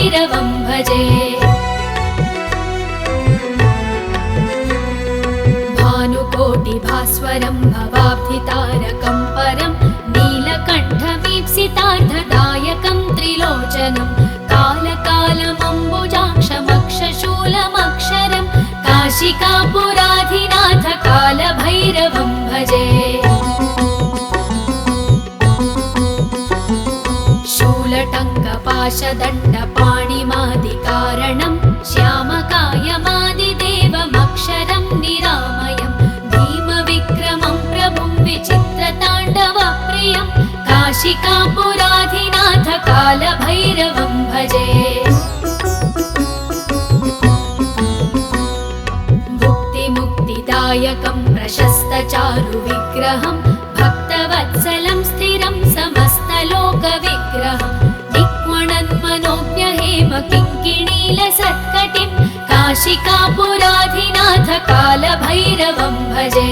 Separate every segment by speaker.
Speaker 1: कालभैरवं भजे। भानुकोटिभास्वरं भवाब्धितारकं परं नीलकण्ठमीप्सितार्धदायकं त्रिलोचनं कालकालमम्बुजाक्षमक्षशूलमक्षरं काशिकापुराधिनाथ कालभैरवं भजे। शूलटङ्कपाशदण्डपाणिमादिकारणं श्यामकायमादिदेवमक्षरं निरामयं भीमविक्रमं प्रभुं विचित्रताण्डवप्रियं काशिकापुराधिनाथ कालभैरवं भजे। भुक्तिमुक्तिदायकं प्रशस्तचारुविग्रहं भक्तवत्सलं स्थिरं समस्तलोकविग्रहं किङ्किणीलसत्कटिं काशिकापुराधिनाथ कालभैरवं भजे।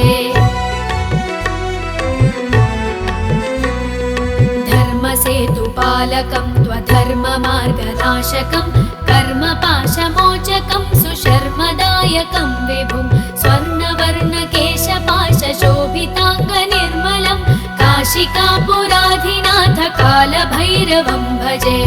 Speaker 1: धर्मसेतुपालकं त्वधर्ममार्गनाशकं कर्मपाशमोचकं सुशर्मदायकं विभुं स्वर्णवर्णकेशपाशशोभिताङ्गनिर्मलं काशिकापुराधिनाथ कालभैरवं भजे।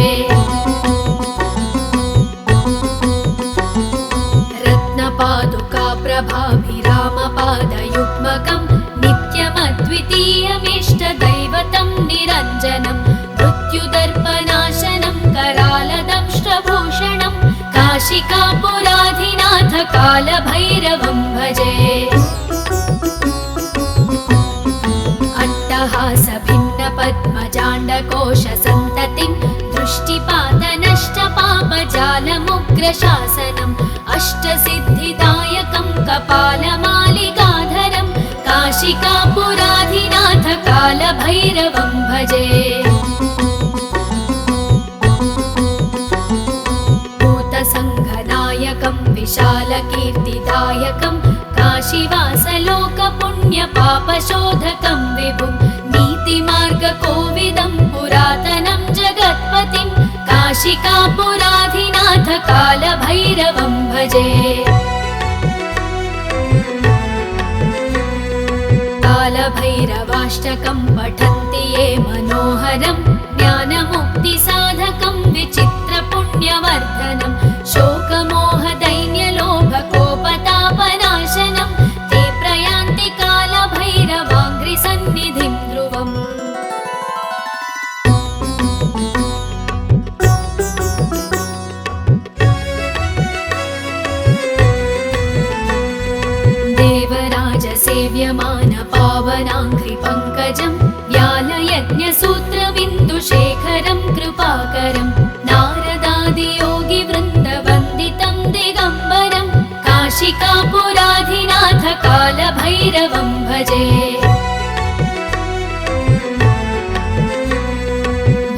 Speaker 1: रत्नपादुकाप्रभाभिरामपादयुग्मकं नित्यमद्वितीयमिष्टदैवतं निरञ्जनं मृत्युदर्पनाशनं करालदंष्ट्रभूषणं काशिकापुराधिनाथ कालभैरवं भजे। अट्टहासभिन्नपद्मजाण्डकोशसन्ततिं दृष्टिपातनष्टपापजालमुग्रशासनम् अष्टसिद्धिदायकं कपालमालिकाधरं काशिकापुराधिनाथ कालभैरवं भजे। भूतसङ्घनायकं विशालकीर्तिदायकं काशीवासलोकपुण्यपापशोधकं विभुं नीतिमार्गकोविदं पुरातनं जगत्पतिं काशिकापुराधिनाथ कालभैरवं भजे। कालभैरवाष्टकं पठन्ति ये मनोहरं ज्ञानमुक्तिसाधकं विचित्रपुण्यवर्धनं शोकमोहदैन्यलोभकोपतापनाशनं ते प्रयान्ति कालभैरवाङ्घ्रिसन्निधिं ध्रुवम्। देवराजसेव्यमानपावनाङ्घ्रिपङ्कजं व्यालयज्ञसूत्रबिन्दुशेखरं कृपाकरं नारदादियोगिवृन्दवन्दितं दिगम्बरं काशिकापुराधिनाथ कालभैरवं भजे।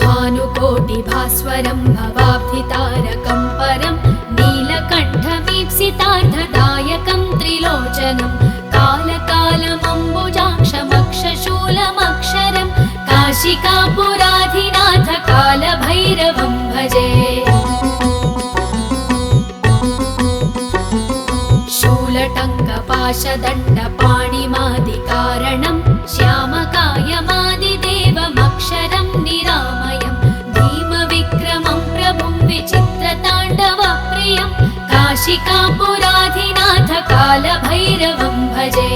Speaker 1: भानुकोटिभास्वरं भवाब्धितारकं परं नीलकण्ठमीप्सितार्धदायकं त्रिलोचनं कालकालमम्बुजाक्षमक्षशूलमक्षरं काशिकापुराधिनाथ कालभैरवं भजे। शूलटङ्कपाशदण्डपाणिमादिकारणं श्यामकायमादिदेवमक्षरं निरामयं भीमविक्रमं प्रभुं विचित्रताण्डवप्रियं काशिकापुराधिनाथ कालभैरवं भजे।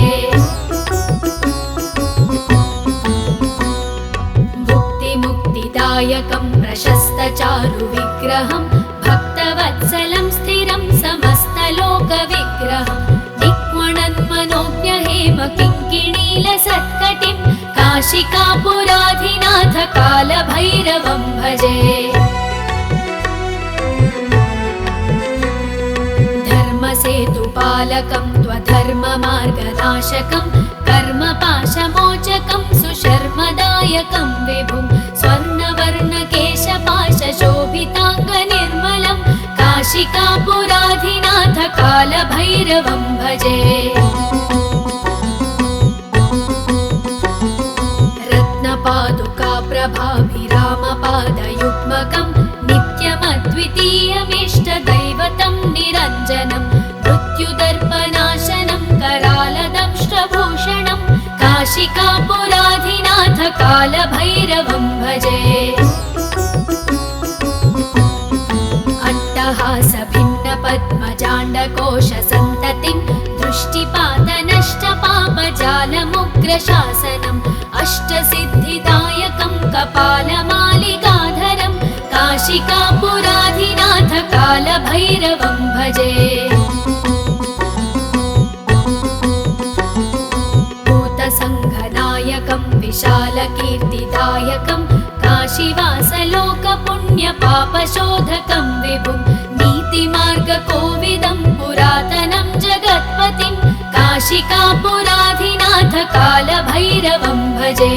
Speaker 1: भुक्तिमुक्तिदायकं प्रशस्तचारुविग्रहं भक्तवत्सलं स्थिरं समस्तलोकविग्रहं किङ्किणीलसत्कटिं काशिकापुराधिनाथ कालभैरवं भजे। धर्मसेतुपालकं त्वधर्ममार्गनाशकं कर्मपाशमोचकं सुशर्मदायकं विभुं स्वर्णवर्णकेशपाशशोभिताङ्गनिर्मलं काशिकापुराधिनाथ कालभैरवं भजे। रत्नपादुकाप्रभाभिरामपादयुग्मकं नित्यमद्वितीय निरञ्जनं मृत्युदर्पनाशनं करालदंष्ट्रभूषणं काशिकापुराधिनाथ कालभैरवं भजे अट्टहासभिन्नपद्मजाण्डकोशसन्ततिं दृष्टिपातनष्टपापजालमुग्रशासनम् अष्टसिद्धिदायकं कपालमालिकाधरं काशिकापुराधिनाथ कालभैरवं भजे भूतसङ्घनायकं विशालकीर्तिदायकं काशीवासलोकपुण्यपापशोधकं विभुं नीतिमार्गकोविदं पुरातनं जगत्पतिं काशिकापुराधिनाथ कालभैरवं भजे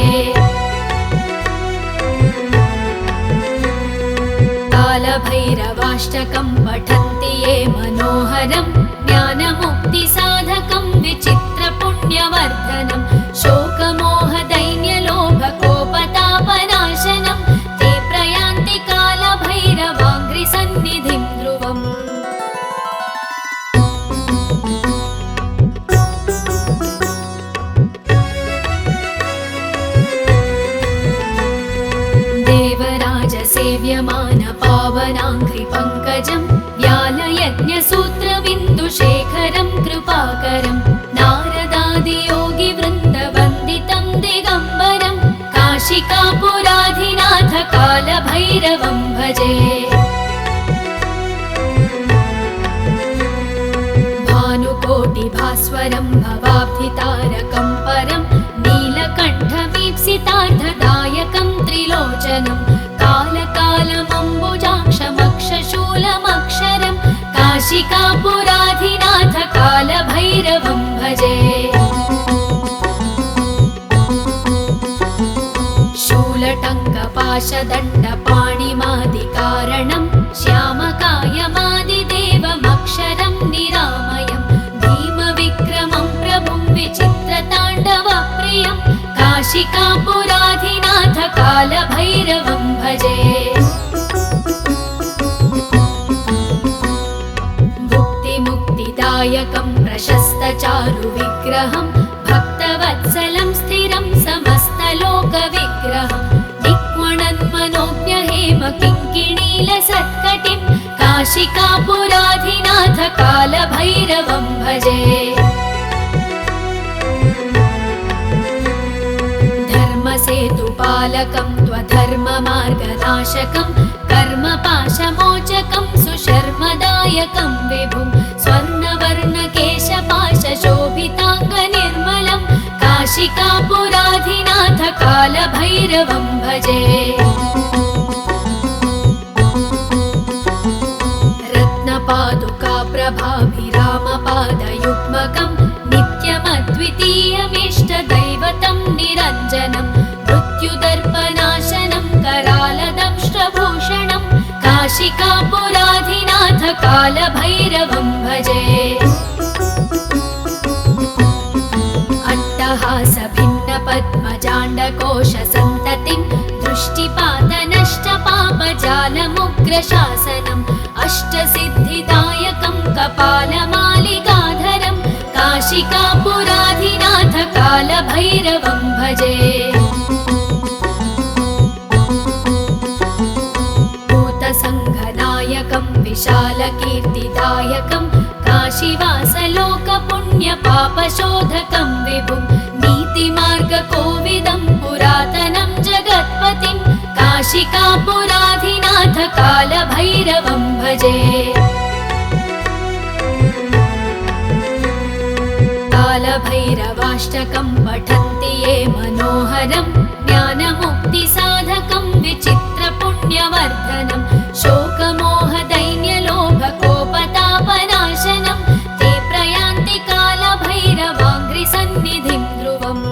Speaker 1: कालभैरवाष्टकं पठन्ति ये मनोहरं ज्ञानमुक्तिसाधकं विचित्रपुण्यवर्धनं शोकमोहदैन्यलोभकोपतापनाशनं ते प्रयान्ति कालभैरवाङ्घ्रिसन्निधिं ध्रुवम् देवराजसेव्यमानपावनाङ्घ्रिपङ्कजं व्यालयज्ञसूत्रबिन्दुशेखरं कृपाकरं नारदादियोगिवृन्दवन्दितं दिगम्बरं काशिकापुराधिनाथ कालभैरवं भजे भानुकोटिभास्वरं भवाब्धितारकं परं नीलकण्ठमीप्सितार्थदायकं त्रिलोचनं कालकालमम्बुजाक्षमक्षशूलमक्षरं काशिकापुराधिनाथ कालभैरवं भजे शूलटङ्कपाशदण्डपाणिमादिकारणं श्यामकायमादिदेवमक्षरं निरामयं भीमविक्रमं प्रभुं विचित्रताण्डवप्रियं काशिकापुराधिनाथ कालभैरवं भजे भुक्तिमुक्तिदायकं प्रशस्तचारुविग्रहं भक्तवत्सलं स्थिरं समस्तलोकविग्रहं दिक्वणन्मनोज्ञहेमकिङ्किणीलसत्कटिं काशिकापुराधिनाथ कालभैरवं भजे धर्मसेतुपालकं त्वधर्ममार्गनाशकं कर्मपाशमोचकं सुशर्मदायकं विभुं स्वर्णवर्णकेशपाशशोभिताङ्गनिर्मलं काशिकापुराधिनाथ कालभैरवं भजे रत्नपादुकाप्रभाभिरामपादयुग्मकं नित्यमद्वितीयमिष्टदैवतं निरञ्जनं मृत्युदर्पनाशनं करालदंष्ट्रभूषणं काशिकापुराधिनाथ कालभैरवं भजे अट्टहासभिन्नपद्मजाण्डकोशसन्ततिं दृष्टिपातनष्टपापजालमुग्रशासनम् अष्टसिद्धिदायकं कपालमालिकाधरं काशिकापुराधिनाथ कालभैरवं भजे भूतसङ्घनायकं विशालकीर्तिदायकं काशीवासलोकपुण्यपापशोधकं विभुं नीतिमार्गकोविदं पुरातनं जगत्पतिं काशिकापुराधिनाथ कालभैरवं भजे कालभैरवाष्टकं पठन्ति ये मनोहरं ज्ञानमुक्तिसाधकं विचित्रपुण्यवर्धनं शोकमोहदैन्यलोभकोपतापनाशनं ते प्रयान्ति कालभैरवाङ्घ्रिसन्निधिं ध्रुवम्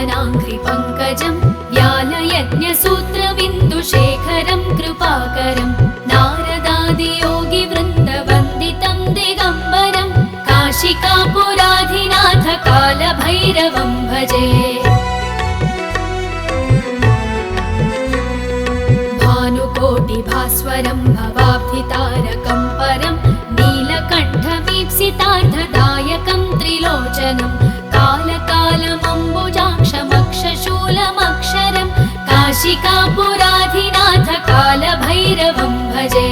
Speaker 1: देवराजसेव्यमानपावनाङ्घ्रिपङ्कजं व्यालयज्ञसूत्रबिन्दुशेखरं कृपाकरं नारदादियोगिवृन्दवन्दितं दिगम्बरं काशी काशिकापुराधिनाथ कालभैरवं भजे। भानुकोटिभास्वरं भवाब्धितारकं परं नीलकण्ठमीप्सितार्थदायकं त्रिलोचनं कालकालमम्बुजाक्षमक्षशूलमक्षरं काशिकापुराधिनाथ कालभैरवं भजे।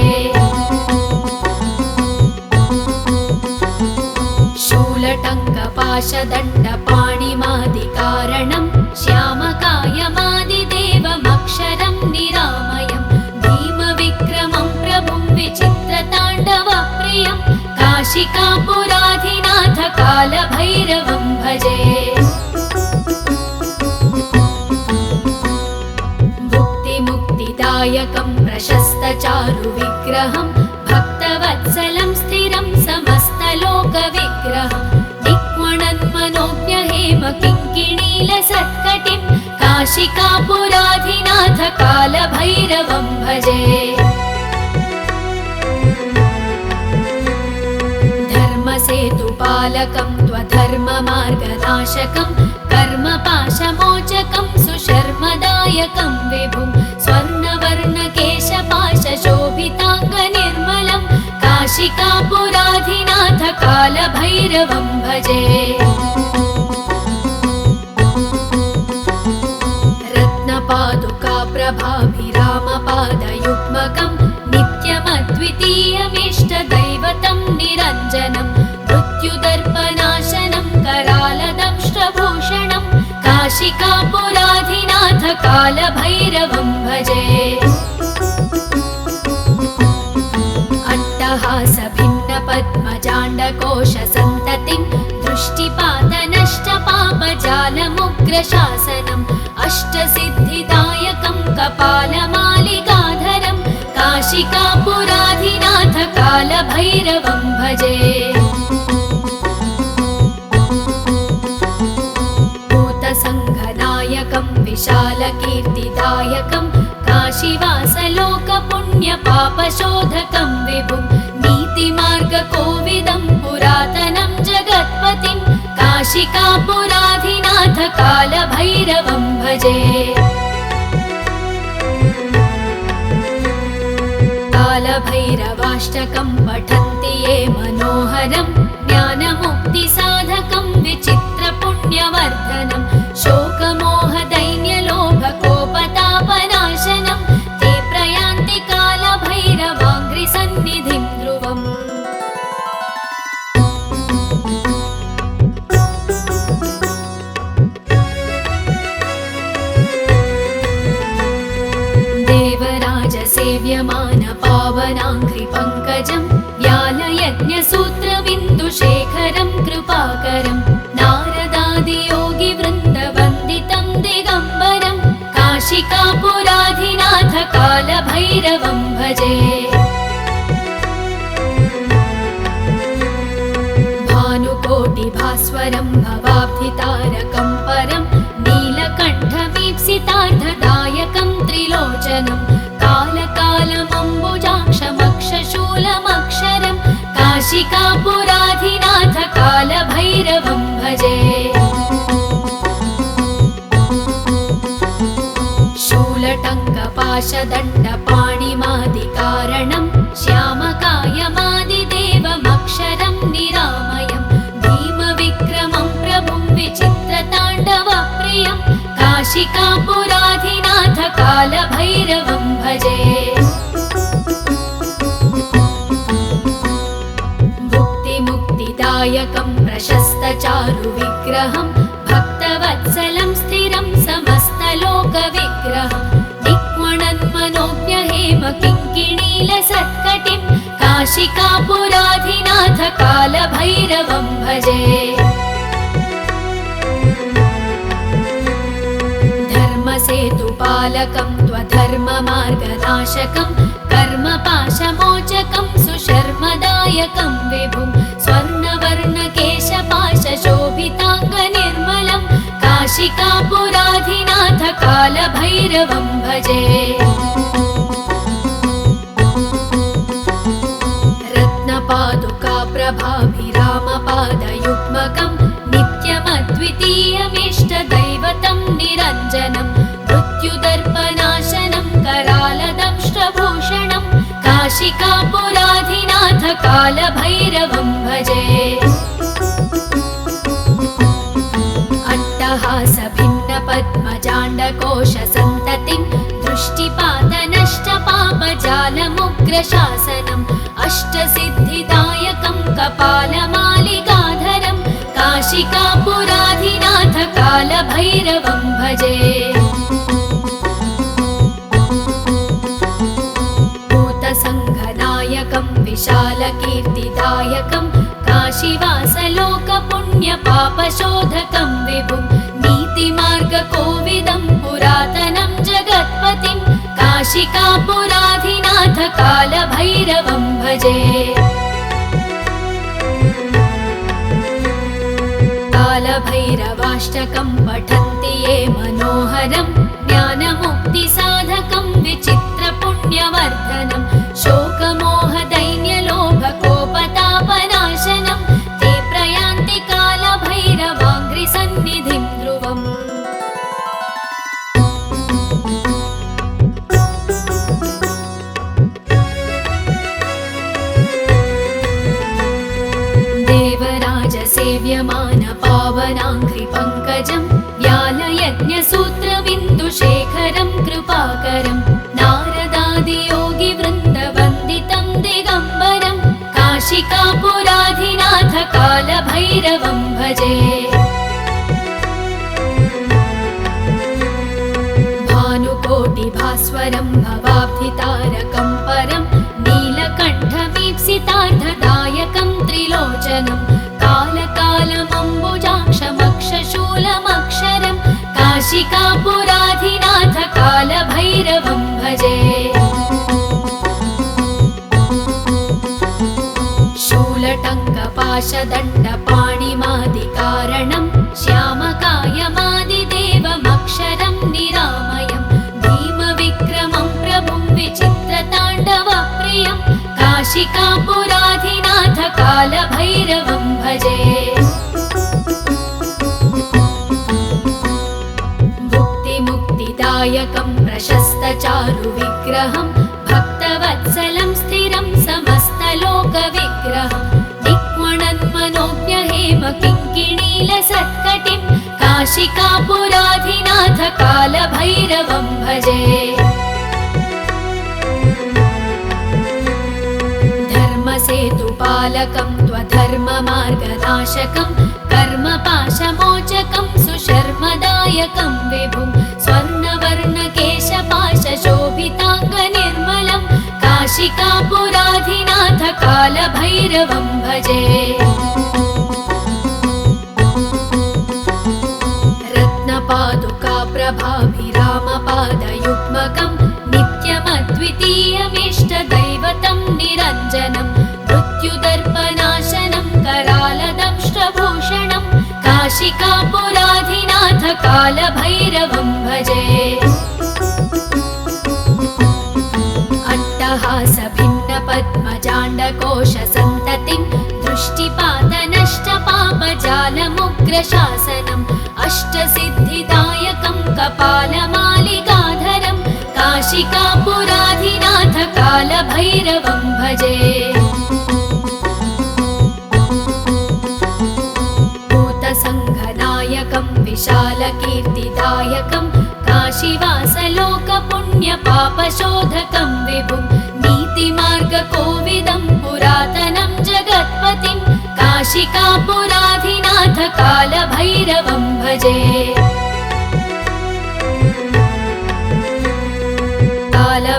Speaker 1: शूलटङ्कपाशदण्डपाणिमादिकारणं श्यामकायमादिदेवमक्षरं निरामयं भीमविक्रमं प्रभुं विचित्रताण्डवप्रियं काशिकापुराधिनाथ कालभैरवं भजे। भुक्तिमुक्तिदायकं प्रशस्तचारुविग्रहं भक्तवत्सलं स्थिरं समस्तलोकविग्रहं किङ्किणीलसत्कटिं काशिकापुराधिनाथ कालभैरवं भजे। धर्मसेतुपालकं त्वधर्ममार्गनाशकं कर्मपाशमोचकं सुशर्मदायकं विभुं स्वर्णवर्णकेशपाशशोभिताङ्गनिर्मलं काशिकापुराधिनाथ कालभैरवं भजे। रत्नपादुकाप्रभाभिरामपादयुग्मकं नित्यमद्वितीयमिष्टदैवतं निरञ्जनं मृत्युदर्पनाशनं करालदंष्ट्रभूषणं काशिकापुराधिनाथ कालभैरवं भजे। अट्टहासभिन्नपद्मजाण्डकोशसन्ततिं दृष्टिपातनष्टपापजालमुग्रशासनम् अष्टसिद्धिदायकं कपालमालिकाधरं काशिकापुराधिनाथ कालभैरवं भजे। भूतसङ्घनायकं विशालकीर्तिदायकं काशीवासलोकपुण्यपापशोधकं विभुं नीतिमार्गकोविदं पुरातनं जगत्पतिं काशिकापुराधिनाथ कालभैरवं भजे। कालभैरवाष्टकं पठन्ति ये मनोहरं ज्ञानमुक्तिसाधकं विचित्रपुण्यवर्धनं शोकमोहदैन्यलोभकोपतापनाशनं ते प्रयान्ति कालभैरवाङ्घ्रिसन्निधिं ध्रुवम्। देवराजसेव्यमानपावनाङ्घ्रिपङ्कजं व्यालयज्ञसूत्रबिन्दुशेखरं कृपाकरं नारदादियोगिवृन्दवन्दितं दिगम्बरं काशिकापुराधिनाथ कालभैरवं भजे। भानुकोटिभास्वरं भवाब्धितारकं परं नीलकण्ठमीप्सितार्थदायकं त्रिलोचनं कालकालमम्बुजाक्षमक्षशूलमक्षरं काशिकापुराधिनाथ कालभैरवं भजे। शूलटङ्कपाशदण्डपाणिमादिकारणं श्यामकायमादिदेवमक्षरं निरामयं भीमविक्रमं प्रभुं विचित्रताण्डवप्रियं काशिकापुराधिनाथ कालभैरवं भजे। भुक्तिमुक्तिदायकं प्रशस्तचारुविग्रहं भक्तवत्सलं स्थिरं समस्तलोकविग्रहं किङ्किणीलसत्कटिं काशिकापुराधिनाथ कालभैरवं भजे। धर्मसेतुपालकं त्वधर्ममार्गनाशकं कर्मपाशमोचकं सुशर्मदायकं विभुं स्वर्णवर्णकेशपाशशोभिताङ्गनिर्मलं काशिकापुराधिनाथ कालभैरवं भजे। रत्नपादुकाप्रभाभिरामपाद निरञ्जनं मृत्युदर्पनाशनं करालदंष्ट्रभूषणं काशिकापुराधिनाथ कालभैरवं भजे अट्टहासभिन्नपद्मजाण्डकोशसन्ततिं दृष्टिपातनष्टपापजालमुग्रशासनम् अष्टसिद्धिदायकं कपालमालिकाधरं काशिकापुराधिनाथ कालभैरवं भजे भूतसङ्घनायकं विशालकीर्तिदायकं काशीवासलोकपुण्यपापशोधकं विभुं नीतिमार्गकोविदं पुरातनं जगत्पतिं काशिकापुराधिनाथ कालभैरवं भजे कालभैरवाष्टकं पठन्ति ये मनोहरं ज्ञानमुक्तिसाधकं विचित्रपुण्यवर्धनं शोकमोहदैन्यलोभकोपतापनाशनं ते प्रयान्ति कालभैरवाङ्घ्रिसन्निधिं ध्रुवम् देवराजसेव्यमानपावनाङ्घ्रिपङ्कजं व्यालयज्ञसूत्रबिन्दुशेखरं कृपाकरं नारदादियोगिवृन्दवन्दितं दिगम्बरं काशिकापुराधिनाथ कालभैरवं भजे भानुकोटिभास्वरं भवाब्धितारकं परं नीलकण्ठमीप्सितार्थदायकं त्रिलोचनं कालकालमम्बुजाक्षमक्षशूलमक्षरं काशिकापुराधिनाथ कालभैरवं भजे शूलटङ्कपाशदण्डपाणिमादिकारणं श्यामकायमादिदेवमक्षरं निरामयं भीमविक्रमं प्रभुं विचित्रताण्डवप्रियं काशिकापुराधिनाथ कालभैरवं भजे भुक्तिमुक्तिदायकं प्रशस्तचारुविग्रहं भक्तवत्सलं स्थिरं समस्तलोकविग्रहं दिक्वणन्मनोज्ञहेमकिङ्किणीलसत्कटिं काशिकापुराधिनाथ कालभैरवं भजे धर्मसेतुपालकं त्वधर्ममार्गनाशकं कर्मपाशमोचकं सुशर्मदायकं विभुं स्वर्णवर्णकेशपाशशोभिताङ्गनिर्मलं काशिकापुराधिनाथ कालभैरवं भजे रत्नपादुकाप्रभाभिरामपादयुग्मकं नित्यमद्वितीयमिष्टदैवतं निरञ्जनं मृत्युदर्पनाशनं करालदंष्ट्रभूषणं काशिकापुराधिनाथ कालभैरवं भजे अट्टहासभिन्नपद्मजाण्डकोशसन्ततिं दृष्टिपातनष्टपापजालमुग्रशासनम् अष्टसिद्धिदायकं कपालमालिकाधरं काशिकापुराधिनाथ कालभैरवं भजे भूतसङ्घनायकं विशालकीर्तिदायकं काशीवासलोकपुण्यपापशोधकं विभुं नीतिमार्गकोविदं पुरातनं जगत्पतिं काशिकापुराधिनाथ कालभैरवं भजे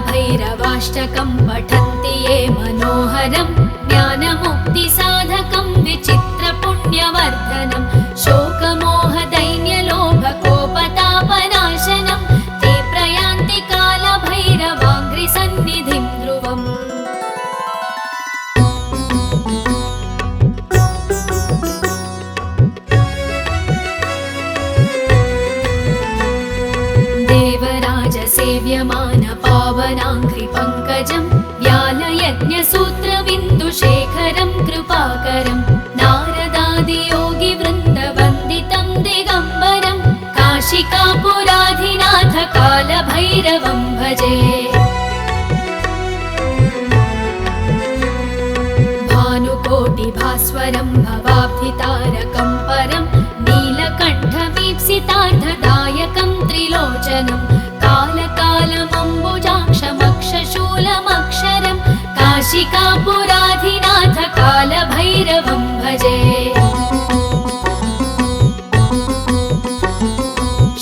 Speaker 1: कालभैरवाष्टकं पठन्ति ये मनोहरं ज्ञानमुक्तिसाधकं विचित्रपुण्यवर्धनं शोकमोहदैन्यलोभकोपतापनाशनं ते प्रयान्ति कालभैरवाङ्घ्रिसन्निधिं ध्रुवम् देवराजसेव्यमानपावनाङ्घ्रिपङ्कजं व्यालयज्ञसूत्रबिन्दुशेखरं कृपाकरं नारदादियोगिवृन्दवन्दितं दिगम्बरं काशिकापुराधि कालभैरवं भजे। भानुकोटिभास्वरं भवाब्धितारकं परं नीलकण्ठमीप्सितार्थदायकं त्रिलोचनं कालकालमम्बुजाक्षमक्षशूलमक्षरं काशिकापुराधिनाथ कालभैरवं भजे।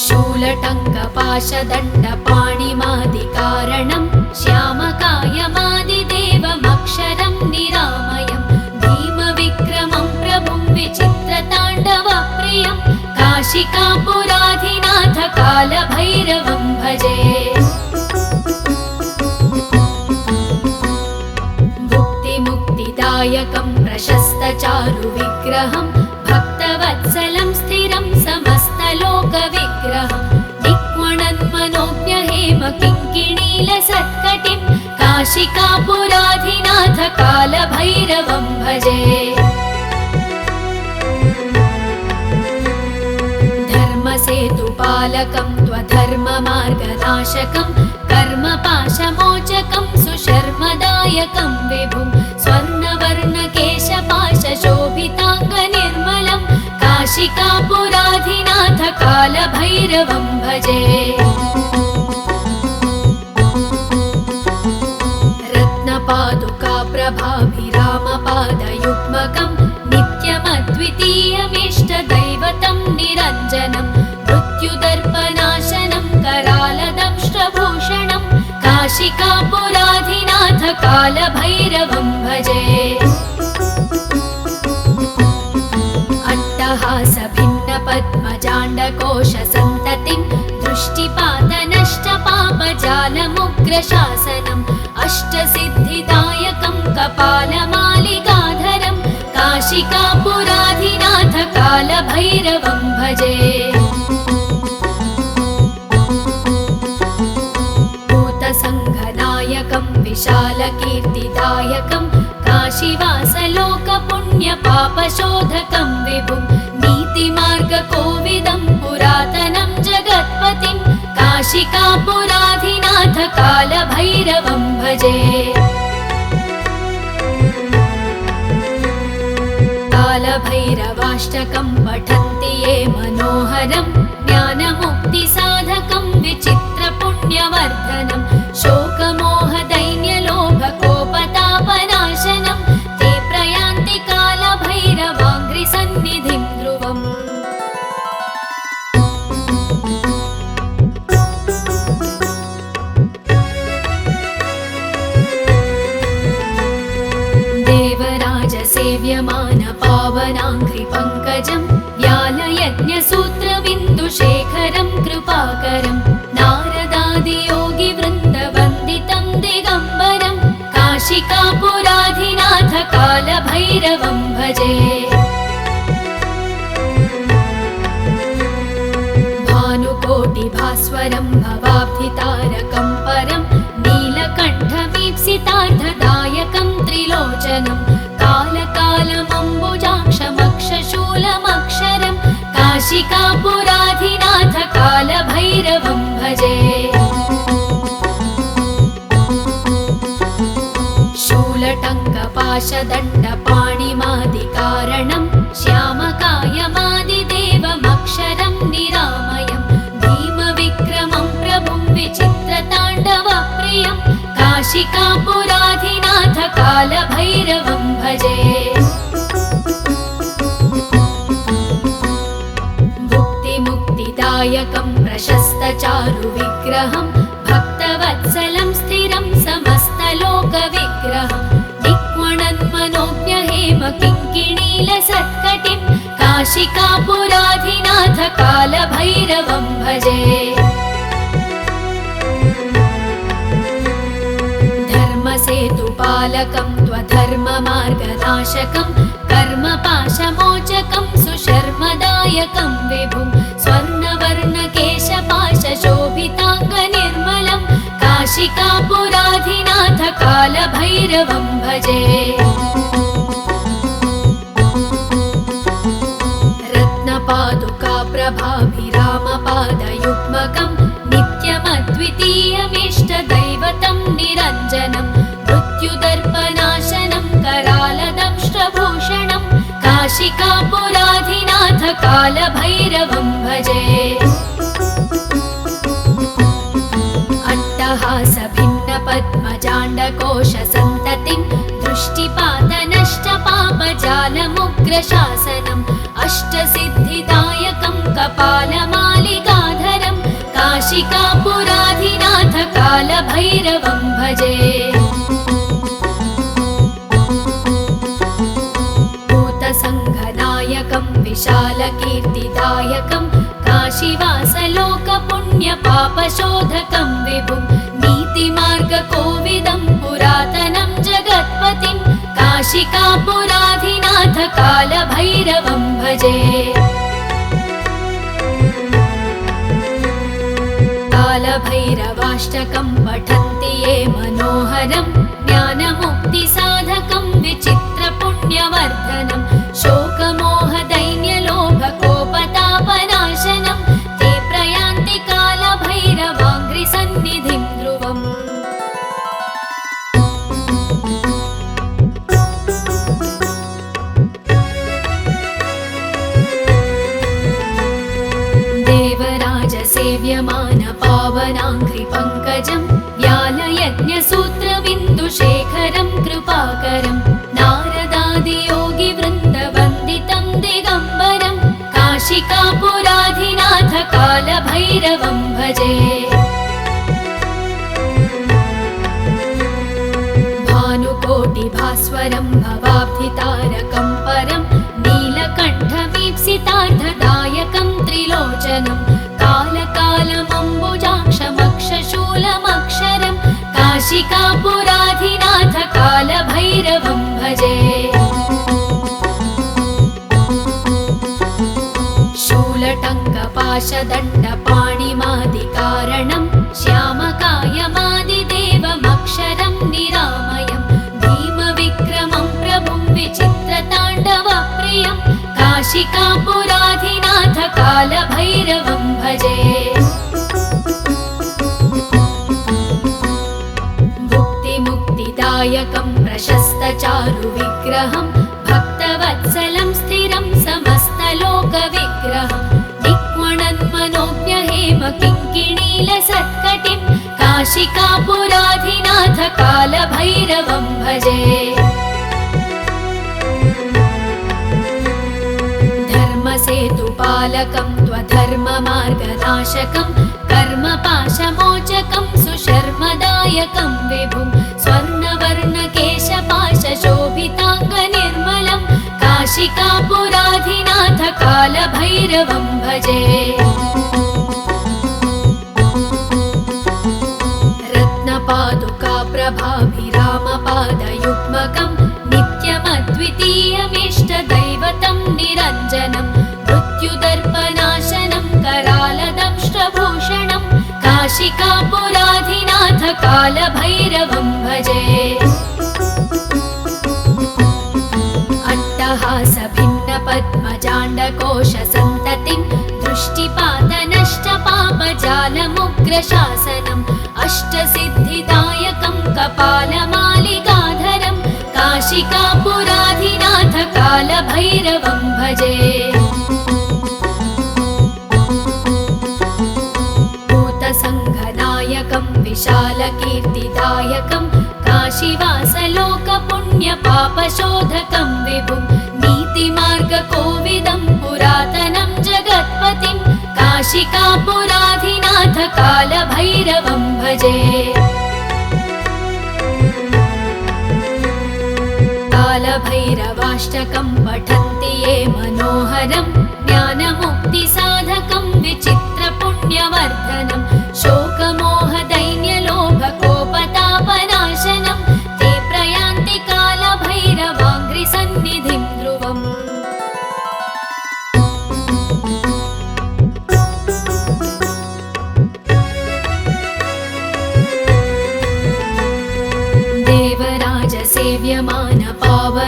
Speaker 1: शूलटङ्कपाशदण्डपाणिमादिकारणं श्यामकायमादिदेवमक्षरं निरामयं भीमविक्रमं प्रभुं विचित्रताण्डवप्रियं काशिकापुराधिनाथ कालभैरवं भजे। भुक्तिमुक्तिदायकं प्रशस्तचारुविग्रहं भक्तवत्सलं स्थिरं समस्तलोकविग्रहं किङ्किणीलसत्कटिं काशिकापुराधिनाथ कालभैरवं भजे। धर्मसेतुपालकं त्वधर्ममार्गनाशकं कर्मपाशमोचकं सुशर्मदायकं विभुं स्वर्णवर्णकेशपाशशोभिताङ्गनिर्मलं काशिकापुराधिनाथ कालभैरवं भजे। रत्नपादुकाप्रभाभिरामपादयुग्मकं नित्यमद्वितीयमिष्टदैवतं निरञ्जनं मृत्युदर्पनाशनं करालदंष्ट्रभूषणं काशिकापुराधिनाथ कालभैरवं भजे। अट्टहासभिन्नपद्मजाण्डकोशसन्ततिं दृष्टिपातनष्टपापजालमुग्रशासनम् अष्टसिद्धिदायकं कपालमालिकाधरं काशिकापुराधिनाथ कालभैरवं भजे। भूतसङ्घनायकं विशालकीर्तिदायकं काशीवासलोकपुण्यपापशोधकं विभुं नीतिमार्गकोविदं पुरातनं जगत्पतिं काशिकापुराधिनाथ कालभैरवं भजे। कालभैरवाष्टकं पठन्ति ये मनोहरं ज्ञानमुक्तिसाधकं विचित्रपुण्यवर्धनं शोकमोहदैन्यलोभकोपतापनाशनं ते प्रयान्ति कालभैरवाङ्घ्रिसन्निधिं ध्रुवम्। देवराजसेव्यमानपावनाङ्घ्रिपङ्कजं व्यालयज्ञसूत्रबिन्दुशेखरं कृपाकरं नारदादियोगिवृन्दवन्दितं दिगम्बरं काशिकापुराधिनाथ कालभैरवं भजे। भानुकोटिभास्वरं भवाब्धितारकं परं नीलकण्ठमीप्सितार्थदायकं त्रिलोचनं कालकालमम्बुजाक्षमक्षशूलमक्षरं काशिकापुराधिनाथ कालभैरवं भजे। शूलटङ्कपाशदण्डपाणिमादिकारणं श्यामकायमादिदेवमक्षरं निरामयं भीमविक्रमं प्रभुं विचित्रताण्डवप्रियं काशिकापुराधिनाथ कालभैरवं भजे। भुक्तिमुक्तिदायकं प्रशस्तचारुविग्रहं भक्तवत्सलं स्थिरं समस्तलोकविग्रहं किङ्किणीलसत्कटिं काशिकापुराधिनाथ कालभैरवं भजे। धर्मसेतुपालकं त्वधर्ममार्गनाशकं कर्मपाशमोचकं सुशर्मदायकं विभुं स्वर्णवर्णकेशपाशशोभिताङ्गनिर्मलं काशिकापुराधिनाथ कालभैरवं भजे। रत्नपादुकाप्रभाभिरामपादयुग्मकं नित्यं निरञ्जनं मृत्युदर्पनाशनं करालदंष्ट्रभूषणं काशिकापुराधिनाथ कालभैरवं भजे अट्टहासभिन्नपद्मजाण्डकोशसन्ततिं दृष्टिपातनष्टपापजालमुग्रशासनम् अष्टसिद्धिदायकं कपालमालिकाधरं काशिकापुराधिनाथ कालभैरवं भजे भूतसङ्घनायकं विशालकीर्तिदायकं काशीवासलोकपुण्यपापशोधकं विभुं नीतिमार्गकोविदं पुरातनं जगत्पतिं काशिकापुराधिनाथ कालभैरवं भजे कालभैरवाष्टकं पठन्ति ये मनोहरं ज्ञानमुक्तिसाधकं विचित्रपुण्यवर्धनं शोकमोहदैन्यलोभकोपतापनाशनं ते प्रयान्ति कालभैरवाङ्घ्रिसन्निधिं ध्रुवम् देवराजसेव्यमानपावनाङ्घ्रिपङ्कजं व्यालयज्ञसूत्रबिन्दुशेखरं कृपाकरं नारदादियोगिवृन्दवन्दितं दिगम्बरं काशिकापुराधिनाथ कालभैरवं भजे भानुकोटिभास्वरं भवाब्धितारकं परं नीलकण्ठमीप्सितार्थदायकं त्रिलोचनं कालकालमम्बुजाक्षमक्षशूलमक्षरं काशिकापुराधिनाथ कालभैरवं भजे शूलटङ्कपाशदण्डपाणिमादिकारणं श्यामकायमादिदेवमक्षरं निरामयं भीमविक्रमं प्रभुं विचित्रताण्डवप्रियं काशिकापुराधिनाथ कालभैरवं भजे भुक्तिमुक्तिदायकं प्रशस्तचारुविग्रहं भक्तवत्सलं स्थिरं समस्तलोकविग्रहं दिक्वणन्मनोज्ञहेमकिङ्किणीलसत्कटिं काशिकापुराधिनाथ कालभैरवं भजे धर्मसेतुपालकं त्वधर्ममार्गनाशकं कर्मपाशमोचकं सुशर्मदायकं विभुं स्वर्णवर्णकेशपाशशोभिताङ्गनिर्मलं काशिकापुराधिनाथ कालभैरवं भजे रत्नपादुकाप्रभाभिरामपादयुग्मकं नित्यमद्वितीयमिष्टदैवतं निरञ्जनं मृत्युदर्पनाशनं करालदंष्ट्रभूषणं काशिकापुराधिनाथ कालभैरवं भजे अट्टहासभिन्नपद्मजाण्डकोशसन्ततिं दृष्टिपातनष्टपापजालमुग्रशासनम् अष्टसिद्धिदायकं कपालमालिकाधरं काशिकापुराधिनाथ कालभैरवं भजे भूतसङ्घनायकं विशालकीर्तिदायकं काशीवासलोकपुण्यपापशोधकं विभुं नीतिमार्गकोविदं पुरातनं जगत्पतिं काशिकापुराधिनाथ कालभैरवं भजे कालभैरवाष्टकं पठन्ति ये मनोहरं ज्ञानमुक्तिसाधकं विचित्रपुण्यवर्धनं शोकमोहदैन्यलोभकोपतापनाशनं ते प्रयान्ति कालभैरवाङ्घ्रिसन्निधिं ध्रुवम्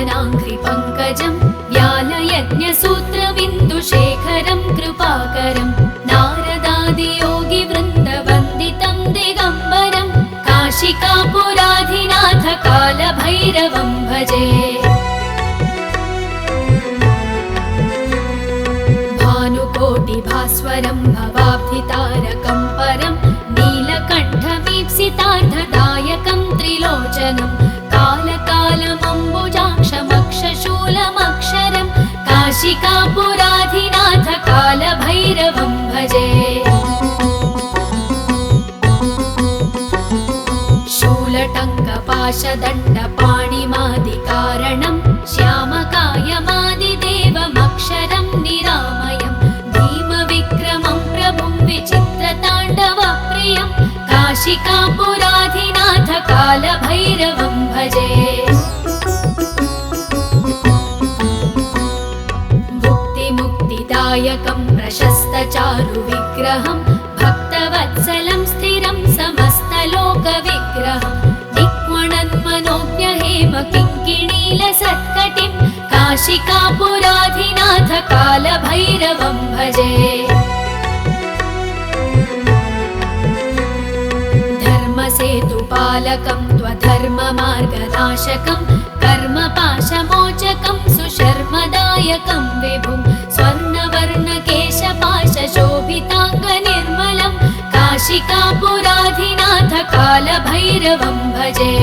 Speaker 1: देवराजसेव्यमानपावनाङ्घ्रिपङ्कजं व्यालयज्ञसूत्रबिन्दुशेखरं कृपाकरं नारदादियोगिवृन्दवन्दितं दिगम्बरं काशिकापुराधि काशीकापुराधिनाथ कालभैरवं भजे। भानुकोटिभास्वरं भवाब्धितारकं परं नीलकण्ठमीप्सितार्थदायकं त्रिलोचनं कालकालमम्बुजाक्षमक्षशूलमक्षरं काशिकापुराधिनाथ कालभैरवं भजे। शूलटङ्कपाशदण्डपाणिमादिकारणं श्यामकायमादिदेवमक्षरं निरामयं भीमविक्रमं प्रभुं विचित्रताण्डवप्रियं काशिकापुराधिनाथ कालभैरवं भजे। भुक्तिमुक्तिदायकं प्रशस्तचारुविग्रहं भक्तवत्सलं स्थिरं समस्तलोकविग्रहं किङ्किणीलसत्कटिं काशिकापुराधिनाथ कालभैरवं भजे। धर्मसेतुपालकं त्वधर्ममार्गनाशकं कर्मपाशमोचकं सुशर्मदायकं विभुं स्वर्णवर्णकेशपाशशोभिताङ्गनिर्मलं काशिकापुराधिनाथ कालभैरवं भजे।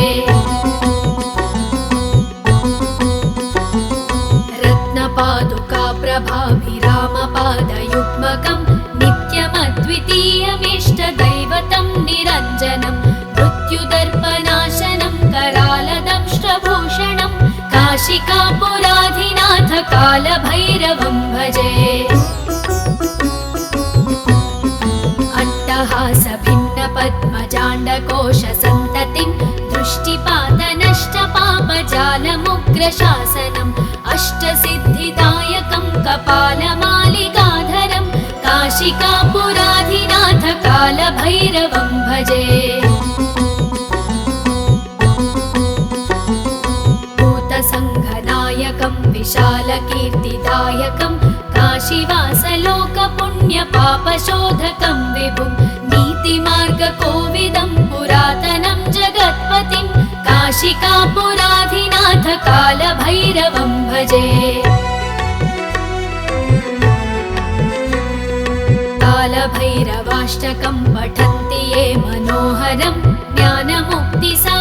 Speaker 1: रत्नपादुकाप्रभाभिरामपादयुग्मकं नित्यमद्वितीयमिष्टदैवतं निरञ्जनं मृत्युदर्पनाशनं करालदंष्ट्रभूषणं काशिकापुराधिनाथ कालभैरवं भजे। अट्टहासभिन्नपद्मजाण्डकोशसन्ततिं दृष्टिपातनष्टपापजालमुग्रशासनम् अष्टसिद्धिदायकं कपालमालिकाधरं काशिकापुराधिनाथ कालभैरवं भजे। भूतसङ्घनायकं विशालकीर्तिदायकं काशीवासलोकपुण्यपापशोधकं विभुं नीतिमार्गकोविदं पुरातनं जगत्पतिं काशिकापुराधिनाथ कालभैरवं भजे। कालभैरवाष्टकं पठन्ति ये मनोहरं ज्ञानमुक्तिसा